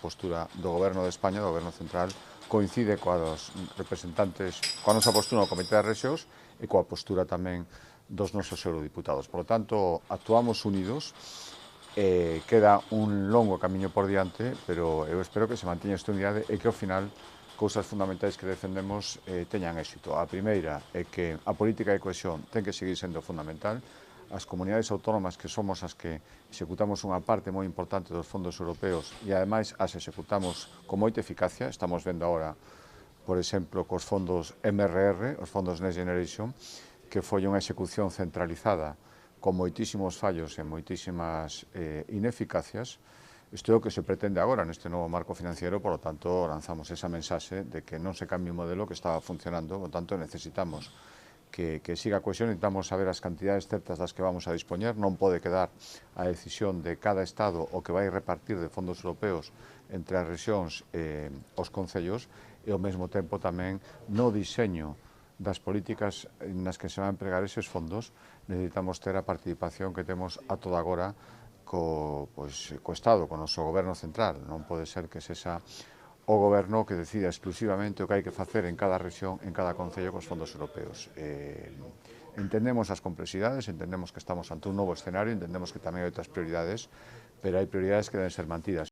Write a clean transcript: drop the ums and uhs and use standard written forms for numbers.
postura do Goberno de España, do Goberno Central, coincide coas representantes, coa nosa postura no Comité das Rexións e coa postura tamén dos nosos eurodiputados. Por lo tanto, actuamos unidos, queda un longo camiño por diante, pero eu espero que se manteña esta unidade e que ao final cousas fundamentais que defendemos teñan éxito. A primeira é que a política de cohesión ten que seguir sendo fundamental. As comunidades autónomas que somos as que executamos unha parte moi importante dos fondos europeos e ademais as executamos con moita eficacia. Estamos vendo agora, por exemplo, cos fondos MRR, os fondos Next Generation, que foi unha execución centralizada con moitísimos fallos e moitísimas ineficacias. Isto é o que se pretende agora neste novo marco financiero, por lo tanto, lanzamos esa mensaxe de que non se cambie o modelo que estaba funcionando, por lo tanto, necesitamos que siga a cohesión, necesitamos saber as cantidades certas das que vamos a dispoñer, non pode quedar a decisión de cada Estado o que vai repartir de fondos europeos entre as rexións e os concellos, e ao mesmo tempo tamén no diseño das políticas nas que se van a empregar eses fondos, necesitamos ter a participación que temos a toda agora co Estado, co noso Goberno Central. Non pode ser que sexa o Goberno que decida exclusivamente o que hai que facer en cada rexión, en cada concello cos fondos europeos. Entendemos as complexidades, entendemos que estamos ante un novo escenario, entendemos que tamén hai outras prioridades, pero hai prioridades que deben ser mantidas.